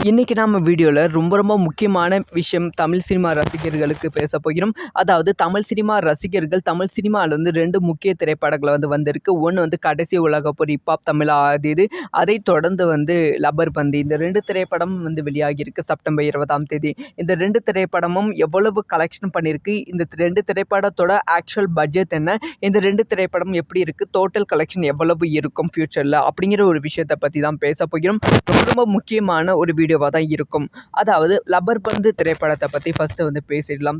இன்னைக்கு நாம வீடியோல ரொம்ப முக்கியமான விஷயம் தமிழ் சினிமா ரசிகர்களுக்கு பேச போகிறோம். அதாவது தமிழ் சினிமா ரசிகர்கள் தமிழ் சினிமால வந்து 2 முக்கிய திரைப்படங்கள் வந்து வந்திருக்கு. ஒண்ணு வந்து கடைசி உலகப்போர் ஹிப்ஹாப் தமிழா ஆதியது. அதைத் தொடர்ந்து வந்து லப்பர் பந்து. இந்த 2 திரைப்படம் வந்து வெளியாகியிருக்கு செப்டம்பர் 20ஆம் தேதி. இந்த 2 திரைப்படமும் எவ்வளவு கலெக்ஷன் பண்ணியிருக்கு? இந்த 2 திரைப்படத்தோட ஆக்சுவல் பட்ஜெட் என்ன? இந்த 2 திரைப்படம் எப்படி இருக்கு? டோட்டல் கலெக்ஷன் எவ்வளவு இருக்கும் ஃபியூச்சர்ல? அப்படிங்கிற ஒரு விஷயத்த பத்தி தான் பேச போகிறோம். ரொம்ப முக்கியமான ஒரு வீடியோவா தான் இருக்கும். அதாவது லப்பர் பந்து திரைப்படத்தை பத்தி ஃபர்ஸ்ட் வந்து பேசிடலாம்.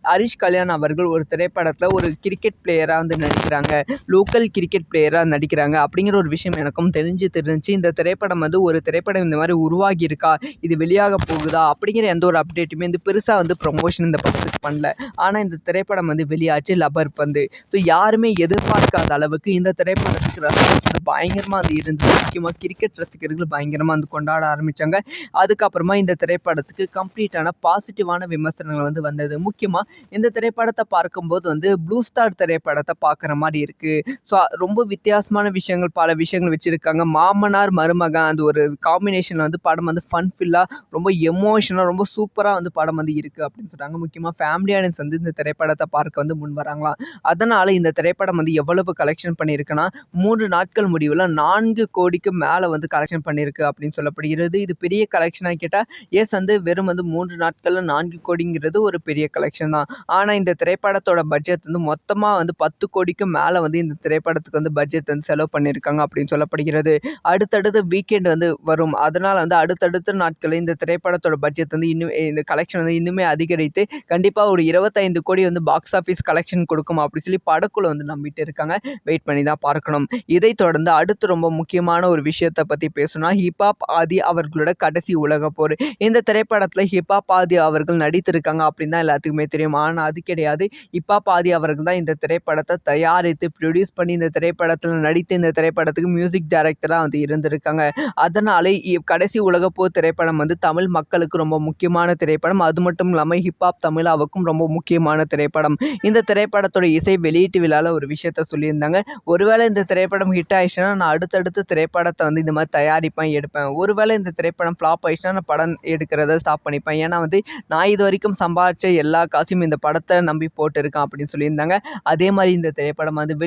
ஹரிஷ் கல்யாண் அவர்கள் ஒரு திரைப்படத்துல ஒரு கிரிக்கெட் பிளேயரா வந்து நடிக்கிறாங்க. லோக்கல் கிரிக்கெட் பிளேயரா நடிக்கிறாங்க அப்படிங்கிற ஒரு விஷயம் எனக்கும் தெரிஞ்சு இந்த திரைப்படம் வந்து ஒரு திரைப்படம் இந்த மாதிரி உருவாகி இருக்கா, இது வெளியாக போகுதா அப்படிங்கிற எந்த ஒரு அப்டேட்டுமே வந்து பெருசா வந்து ப்ரமோஷன் இந்த படத்துக்கு பண்ணல. ஆனா இந்த திரைப்படம் வந்து வெளியாச்சு லப்பர் பந்து. ஸோ யாருமே எதிர்பார்க்காத அளவுக்கு இந்த திரைப்படத்துக்கு ரசிகர்கள் பயங்கரமா வந்து இருந்தது. முக்கியமா கிரிக்கெட் ரசிகர்கள் பயங்கரமா வந்து கொண்டாட ஆரம்பிச்சாங்க. அதுக்கப்புறமா இந்த திரைப்படத்துக்கு கம்ப்ளீட்டான பாசிட்டிவான விமர்சனங்கள் வந்து வந்தது. முக்கியமா இந்த திரைப்படத்தை பார்க்கும்போது வந்து ப்ளூ ஸ்டார் திரைப்படத்தை பார்க்குற மாதிரி இருக்கு. ஸோ ரொம்ப வித்தியாசமான விஷயங்கள், பல விஷயங்கள் வச்சிருக்காங்க. மாமனார் மருமகன் அந்த ஒரு காம்பினேஷன்ல வந்து படம் வந்து ஃபன்ஃபில்லா ரொம்ப எமோஷனலா ரொம்ப சூப்பரா வந்து படம் வந்து இருக்கு அப்படின்னு சொல்றாங்க. முக்கியமா ஃபேமிலி ஆடியன்ஸ் வந்து இந்த திரைப்படத்தை பார்க்க வந்து முன் வராங்களாம். அதனால இந்த திரைப்படம் வந்து எவ்வளவு கலெக்ஷன் பண்ணியிருக்குன்னா 3 நாட்கள் முடிவுல 4 கோடிக்கு மேல வந்து கலெக்ஷன் பண்ணியிருக்கு அப்படின்னு சொல்லப்படுகிறது. இது பெரிய கலெக்ஷனா கேட்டா எஸ், வந்து வெறும் வந்து 3 நாட்கள்ல 4 கோடிங்கிறது ஒரு பெரிய கலெக்ஷன் தான். ஆனா இந்த திரைப்படத்தோட பட்ஜெட் வந்து மொத்தமா வந்து 10 கோடிக்கு மேல வந்து இந்த திரைப்படத்துக்கு வந்து பட்ஜெட் வந்து செலவு பண்ணியிருக்காங்க அப்படின்னு சொல்லப்படுகிறது. அடுத்தடுத்து வீக்கெண்ட் வந்து வரும். அதனால வந்து அடுத்தடுத்த நாட்களில் இந்த திரைப்படத்தோட பட்ஜெட் வந்து இன்னும் இந்த கலெக்ஷன் வந்து இன்னுமே அதிகரித்து கண்டிப்பா ஒரு 25 கோடி வந்து பாக்ஸ் ஆஃபீஸ் கலெக்ஷன் கொடுக்கும் அப்படின்னு சொல்லி படக்குழு வந்து நம்பிட்டு இருக்காங்க. வெயிட் பண்ணி தான் பார்க்கணும். இதைத் தொடர்ந்து அடுத்து ரொம்ப முக்கியமான ஒரு விஷயத்தை பத்தி பேசணும்னா ஹிப்ஹாப் ஆதி அவர்களோட கடைசி உலகப்போர். இந்த திரைப்படத்துல ஹிப்ஹாப் ஆதி அவர்கள் நடித்திருக்காங்க அப்படின்னு தான் எல்லாத்துக்குமே தெரியும். ஆனா அது கிடையாது. ஹிப்ஹாப் ஆதி அவர்கள் தான் இந்த திரைப்படத்தை தயாரித்து ப்ரொடியூஸ் பண்ணி இந்த திரைப்படத்துல நடித்து இந்த திரைப்படத்துக்கு மியூசிக் டைரக்டரா வந்து இருந்திருக்காங்க. அதனால கடைசி உலகப்போர் திரைப்படம் வந்து தமிழ் மக்களுக்கு ரொம்ப முக்கியமான திரைப்படம். அது மட்டும் இல்லாம ஹிப்ஹாப் தமிழாவுக்கும் ரொம்ப முக்கியமான திரைப்படம். இந்த திரைப்படத்தோட இசை வெளியீட்டு விழால ஒரு விஷயத்த சொல்லியிருந்தாங்க. ஒருவேளை இந்த திரைப்படம் ஹிட் ஆயிடுச்சுன்னா நான் அடுத்தடுத்து திரைப்படத்தை வந்து இந்த மாதிரி தயாரிப்பேன், எடுப்பேன். ஒருவேளை இந்த திரைப்படம் ஃப்ளாப் ஆயிடுச்சுன்னா நான் படம் எடுக்கிறத ஸ்டாப் பண்ணிப்பேன். ஏன்னா வந்து நான் இது வரைக்கும் சம்பாதிச்ச எல்லா காசையும் இந்த படத்தை நம்பி போட்டிருக்கேன் அப்படின்னு சொல்லியிருந்தாங்க. அதே மாதிரி இந்த திரைப்படம் வந்து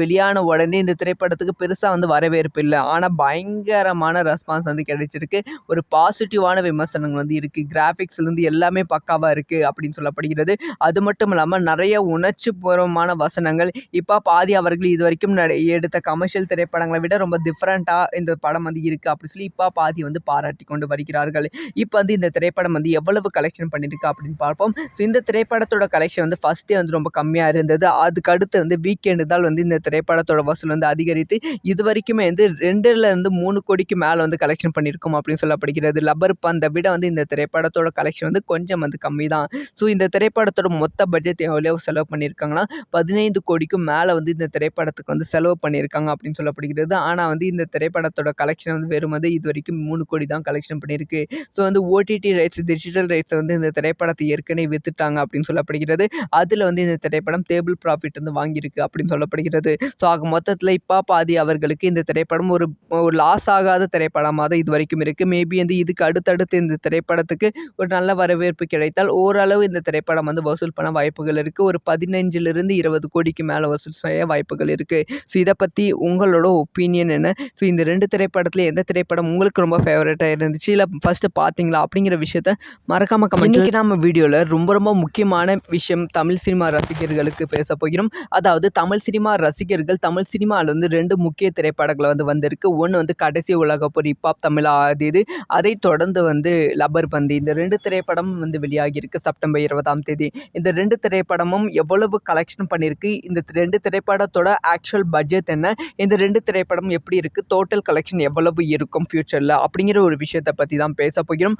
வெளியான உடனே இந்த திரைப்படத்துக்கு பெருசா வந்து வரவேற்பு இல்லை. ஆனா பயங்கரமான ரெஸ்பான்ஸ் வந்து கிடைச்சிருக்கு. ஒரு பாசிட்டிவான விமர்சனங்கள் வந்து இருக்கு. கிராஃபிக்ஸ்ல இருந்து எல்லாமே பக்காவா இருக்கு அப்படின்னு சொல்லப்படுகிறது. அது மட்டும் இல்லாம நிறைய உணர்ச்சி பூர்வமான வசனங்கள் இப்ப பாதி அவர்கள் இது வரைக்கும் எடுத்த கமர்ஷியல் திரைப்படங்களை விட ரொம்ப டிஃப்ரெண்டா இந்த படம் வந்து இருக்கு அப்படி சொல்லி இப்ப பாதி வந்து பாராட்டி கொண்டு வருகிறார்கள். இப்ப வந்து இந்த திரைப்படம் வந்து எவ்வளவு கலெக்ஷன் பண்ணிருக்கு அப்படின்னு பார்ப்போம். இந்த திரைப்படத்தோட கலெக்ஷன் வந்து ஃபர்ஸ்டே வந்து ரொம்ப கம்மியா இருந்தது. அதுக்கு அடுத்து வந்து வீக்கெண்டு தான் வந்து இந்த திரைப்படத்தோட வசூல் வந்து அதிகரித்து இது வரைக்குமே வந்து 2-3 கோடிக்கு மேல வந்து கலெக்ஷன் பண்ணியிருக்கும் அப்படின்னு சொல்லப்படுகிறது. லப்பர் பந்தை விட வந்து இந்த திரைப்படத்தோட கலெக்ஷன் வந்து கொஞ்சம் வந்து கம்மி தான். ஸோ இந்த திரைப்படத்தோட மொத்த பட்ஜெட் எவ்வளவு செலவு பண்ணியிருக்காங்கன்னா 15 கோடிக்கும் மேல வந்து இந்த திரைப்படத்துக்கு வந்து செலவு பண்ணியிருக்காங்க அப்படின்னு சொல்லப்படுகிறது. ஆனா வந்து இந்த திரைப்படத்தோட கலெக்ஷன் வந்து வெறும் வந்து இது வரைக்கும் 3 கோடி தான் கலெக்ஷன் பண்ணியிருக்கு. ஸோ வந்து ஓடிடி ரைட்ஸ், டிஜிட்டல் ரைட்ஸ் வந்து இந்த திரைப்படத்தை ஏற்கனவே வித்துட்டாங்க அப்படின்னு சொல்லப்படுகிறது. அதுல வந்து இந்த திரைப்படம் டேபிள் ப்ராஃபிட் வந்து வாங்கியிருக்கு அப்படின்னு சொல்லப்படுகிறது. ஸோ ஆக மொத்தத்தில் இப்பா பாதி அவர்களுக்கு இந்த திரைப்படம் ஒரு லாஸ் ஆகாத திரைப்படமாக தான் இது வரைக்கும் இருக்கு. மேபி வந்து இதுக்கு அடுத்தடுத்து இந்த திரைப்படத்துக்கு ஒரு நல்ல வரவேற்பு கிடைத்தால் ஓரளவு இந்த திரைப்படம் வந்து வசூல் பண்ண வாய்ப்புகள் இருக்கு. ஒரு 15 20 கோடிக்கு மேல வசூல் செய்ய வாய்ப்புகள் இருக்கு. ஸோ இதை பத்தி உங்களோட ஒப்பீனியன் என்ன? ஸோ இந்த 2 திரைப்படத்துல எந்த திரைப்படம் உங்களுக்கு ரொம்ப ஃபேவரட்டா இருந்துச்சு, இல்லை ஃபர்ஸ்ட் பார்த்தீங்களா அப்படிங்கிற விஷயத்த மறக்காம கமெண்ட். இன்னைக்கு நாம வீடியோல ரொம்ப முக்கியமான விஷயம் தமிழ் சினிமா ரசிகர்களுக்கு பேச போகிறோம். அதாவது தமிழ் சினிமா ரசிகர்கள் தமிழ் சினிமால வந்து 2 முக்கிய திரைப்படங்கள் வந்து வந்திருக்கு. ஒன்று வந்து கடைசி உலகப்போர் ஹிப்ஹாப் தமிழா ஆதியது. அதைத் தொடர்ந்து வந்து லப்பர் பந்து. இந்த 2 திரைப்படம் வந்து வெளியாகியிருக்கு செப்டம்பர் 20ஆம் தேதி. இந்த 2 திரைப்படமும் எவ்வளவு கலெக்ஷன் பண்ணியிருக்கு, இந்த 2 திரைப்படத்தோட ஆக்சுவல் பட்ஜெட் என்ன, இந்த 2 திரைப்படம் எப்படி இருக்கு, டோட்டல் கலெக்ஷன் எவ்வளவு இருக்கும் ஃபியூச்சர்ல அப்படிங்கிற ஒரு விஷயத்தை பத்தி தான் பேச போகிறோம்.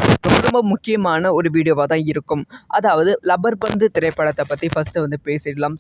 ரொம்ப முக்கியமான ஒரு வீடியோவா தான் இருக்கும். அதாவது லப்பர் பந்து திரைப்படத்தை பத்தி ஃபர்ஸ்ட் வந்து பேசிடலாம்.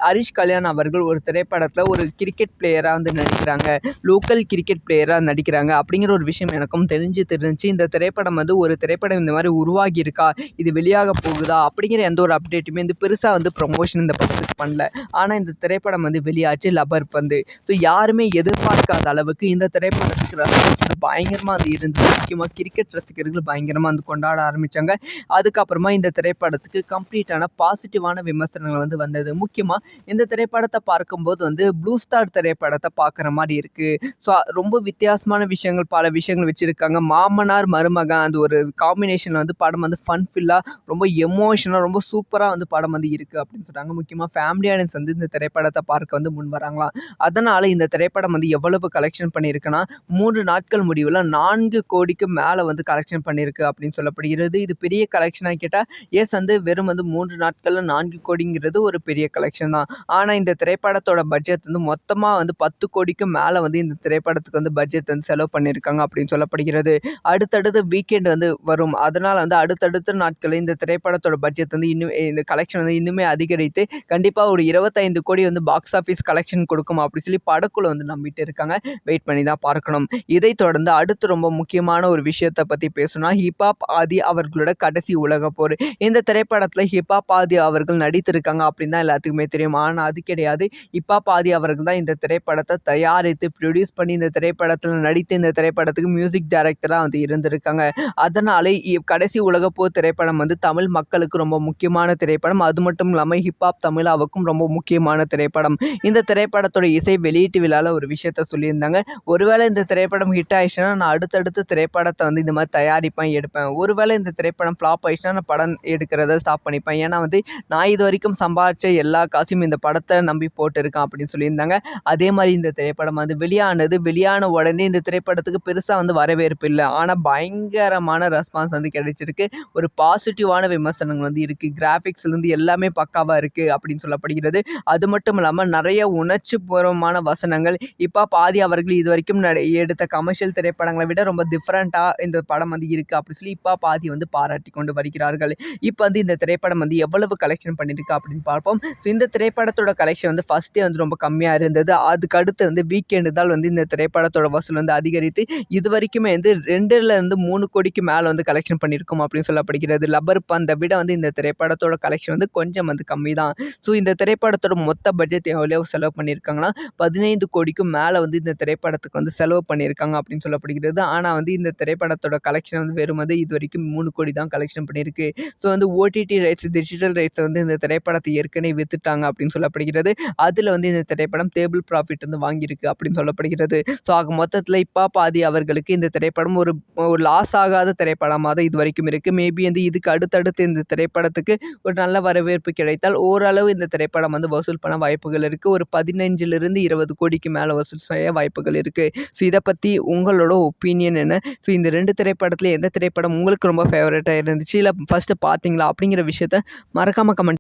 ஹரிஷ் கல்யாண் அவர்கள் ஒரு திரைப்படத்துல ஒரு கிரிக்கெட் பிளேயரா வந்து நடிக்கிறாங்க. லோக்கல் கிரிக்கெட் பிளேயரா நடிக்கிறாங்க அப்படிங்கிற ஒரு விஷயம் எனக்கும் தெரிஞ்சு இந்த திரைப்படம் வந்து ஒரு திரைப்படம் இந்த மாதிரி உருவாகி இருக்கா, இது வெளியாக போகுதா அப்படிங்கிற எந்த ஒரு அப்டேட்டுமே வந்து பெருசாக வந்து ப்ரொமோஷன் இந்த படத்துக்கு பண்ணல. ஆனால் இந்த திரைப்படம் வந்து வெளியாச்சு லப்பர் பந்து. ஸோ யாருமே எதிர்பார்க்காத அளவுக்கு இந்த திரைப்படத்துக்கு ரசிகர்கள் வந்து பயங்கரமாக வந்து இருந்தது. முக்கியமாக கிரிக்கெட் ரசிகர்கள் பயங்கரமாக வந்து கொண்டாட ஆரம்பித்தாங்க. அதுக்கப்புறமா இந்த திரைப்படத்துக்கு கம்ப்ளீட்டான பாசிட்டிவான விமர்சனங்கள் வந்து வந்தது. முக்கியமாக இந்த திரைப்படத்தை பார்க்கும்போது வந்து ப்ளூ ஸ்டார் திரைப்படத்தை பார்க்குற மாதிரி இருக்குது. ஸோ ரொம்ப வித்தியாசமான விஷயங்கள் பல விஷயங்கள் வச்சுருக்காங்க. மாமனார் மருமகன் அந்த ஒரு காம்பினேஷனில் வந்து படம் வந்து ஃபன்ஃபில்லாக ரொம்ப எமோஷனலாக ரொம்ப சூப்பராக வந்து படம் வந்து இருக்குது அப்படின்னு சொல்கிறாங்க. முக்கியமாக ஃபேமிலி ஆடியன்ஸ் வந்து இந்த திரைப்படத்தை பார்க்க வந்து முன் வராங்களாம். அதனால் இந்த திரைப்படம் வந்து எவ்வளவு கலெக்ஷன் பண்ணியிருக்குன்னா 3 நாட்கள் முடிவில் 4 கோடிக்கு மேலே வந்து கலெக்ஷன் பண்ணியிருக்கு அப்படின்னு சொல்லப்படுகிறது. இது பெரிய கலெக்ஷனாக கேட்டால் வந்து வெறும் வந்து 3 நாட்களில் 4 கோடிங்கிறது ஒரு பெரிய கலெக்ஷன் தான். ஆனால் இந்த திரைப்படத்தோட பட்ஜெட் வந்து மொத்தமாக வந்து 10 கோடிக்கு மேலே வந்து இந்த திரைப்படத்துக்கு வந்து பட்ஜெட் வந்து செலவு பண்ணியிருக்காங்க அப்படின்னு சொல்லப்படுகிறது. அடுத்தடுத்து வீக்கெண்ட் வந்து வரும். அதனால் வந்து அடுத்தடுத்த நாட்களில் இந்த திரைப்படத்தோட பட்ஜெட் வந்து இன்னும் இந்த கலெக்ஷன் வந்து இன்னுமே அதிகரித்து கண்டிப்பாக ஒரு 25 கோடி வந்து பாக்ஸ் ஆஃபீஸ் கலெக்ஷன் கொடுக்கும் அப்படின்னு சொல்லி படக்குழு வந்து நம்பிட்டு இருக்காங்க. வெயிட் பண்ணி தான் பார்க்கணும். இதைத் தொடர்ந்து அடுத்து ரொம்ப முக்கியமான ஒரு விஷயத்தை பற்றி பேசணும்னா ஹிப்ஹாப் ஆதி அவர்களோட கடைசி உலக போர். இந்த திரைப்படத்தில் ஹிப்ஹாப் ஆதி அவர்கள் நடித்திருக்காங்க அப்படின்னு தான் எல்லாத்துக்குமே தெரியும். ஆனால் அது கிடையாது. ஹிப்ஹாப் ஆதி அவர்கள் தான் இந்த திரைப்படத்தை தயாரித்து ப்ரொடியூஸ் பண்ணி இந்த திரைப்படத்தில் நடித்து இந்த திரைப்படத்துக்கு மியூசிக் டைரக்டராக வந்து இருந்திருக்காங்க. அதனாலே கடைசி உலகப்போர் திரைப்படம் வந்து தமிழ் மக்களுக்கு ரொம்ப முக்கியமான திரைப்படம். அது மட்டும் இல்லாமல் ஹிப்ஹாப் தமிழாவுக்கும் ரொம்ப முக்கியமான திரைப்படம். இந்த திரைப்படத்தோட இசை வெளியீட்டு விழாவில் ஒரு விஷயத்த சொல்லியிருந்தாங்க. ஒருவேளை இந்த திரைப்படம் ஹிட் ஆயிடுச்சுன்னா நான் அடுத்தடுத்து திரைப்படத்தை வந்து இந்த மாதிரி தயாரிப்பேன் எடுப்பேன். ஒருவேளை இந்த திரைப்படம் ஃப்ளாப் ஆயிடுச்சுன்னா நான் படம் எடுக்கிறத ஸ்டாப் பண்ணிப்பேன். ஏன்னா வந்து நான் இது வரைக்கும் சம்பாதிச்ச எல்லா காசையும் இந்த படத்தை நம்பி போட்டிருக்கேன் அப்படின்னு சொல்லியிருந்தாங்க. அதே மாதிரி இந்த திரைப்படம் வந்து வெளியான உடனே இந்த திரைப்படத்துக்கு பெருசாக வந்து வரவேற்பு இல்லை. ஆனால் பயங்கரமான ரெஸ்பான்ஸ் வந்து கிடைச்சிருக்கு. ஒரு பாசிட்டிவான விமர்சனங்கள் வந்து இருக்குது. கிராஃபிக்ஸ்லேருந்து எல்லாமே பக்காவாக இருக்குது அப்படின்னு சொல்லப்படுகிறது. அது மட்டும் இல்லாமல் நிறைய உணர்ச்சிபூர்வமான வசனங்கள் இப்போ பாதி அவர்கள் இது வரைக்கும் எடுத்த கமர்ஷியல் திரைப்படங்களை விட ரொம்ப டிஃப்ரெண்ட்டாக இந்த படம் வந்து இருக்குது அப்படின்னு சொல்லி இப்போ பாதி வந்து பாராட்டி கொண்டு வருகிறார்கள். இப்போ வந்து இந்த திரைப்படம் வந்து எவ்வளவு கலெக்ஷன் பண்ணியிருக்கு அப்படின்னு பார்ப்போம். ஸோ இந்த திரைப்படத்தோட கலெக்ஷன் வந்து ஃபஸ்ட்டே வந்து ரொம்ப கம்மியாக இருந்தது. அதுக்கு அடுத்து வந்து வீக்கெண்டு தான் வந்து இந்த திரைப்படத்தோட வசூல் வந்து அதிகரித்து இது வரைக்குமே வந்து 2லேருந்து 3 கோடிக்கு மேலே வந்து கலெக்ஷன் பண்ணியிருக்கோம் அப்படின்னு சொல்லப்படுகிறது. லப்பர் பந்தை விட வந்து இந்த திரைப்படத்தோட கலெக்ஷன் வந்து கொஞ்சம் வந்து கம்மி தான். ஸோ இந்த திரைப்படத்தோட மொத்த பட்ஜெட் எவ்வளோ செலவு பண்ணியிருக்காங்கன்னா 15 கோடிக்கும் மேலே வந்து இந்த திரைப்படத்துக்கு வந்து செலவு பண்ணியிருக்காங்க அப்படின்னு சொல்லப்படுகிறது. ஆனால் வந்து இந்த திரைப்படத்தோட கலெக்ஷன் வந்து வெறும் வந்து இது வரைக்கும் 3 கோடி தான் கலெக்ஷன் பண்ணியிருக்கு. ஸோ வந்து ஓடிடி ரைட்ஸ் டிஜிட்டல் ரைட்ஸ் வந்து இந்த திரைப்படத்தை ஏற்கனவே வித்துட்டாங்க அப்படின்னு சொல்லப்படுகிறது. அதில் வந்து இந்த திரைப்படம் டேபிள் ப்ராஃபிட் வந்து வாங்கியிருக்கு அப்படின்னு சொல்லப்படுகிறது. ஸோ ஆக மொத்தத்தில் இப்போ பாதி அவர்களுக்கு இந்த திரைப்படம் ஒரு லாஸ் ஆகாத திரைப்படமாக தான் இது வரைக்கும் இருக்குது. மேபி வந்து இதுக்கு அடுத்தடுத்து இந்த திரைப்படத்துக்கு ஒரு நல்ல வரவேற்பு கிடைத்தால் ஓரளவு இந்த திரைப்படம் வந்து வசூல் பண்ண வாய்ப்புகள் இருக்குது. ஒரு 15லிருந்து 20 கோடிக்கு மேலே வசூல் செய்ய வாய்ப்புகள் இருக்குது. ஸோ இதை பற்றி உங்களோட ஒப்பீனியன் என்ன? ஸோ இந்த 2 திரைப்படத்தில் எந்த திரைப்படம் உங்களுக்கு ரொம்ப ஃபேவரட்டாக இருந்துச்சு இல்லை ஃபஸ்ட்டு பார்த்தீங்களா அப்படிங்கிற விஷயத்த மறக்காமல் கமெண்ட்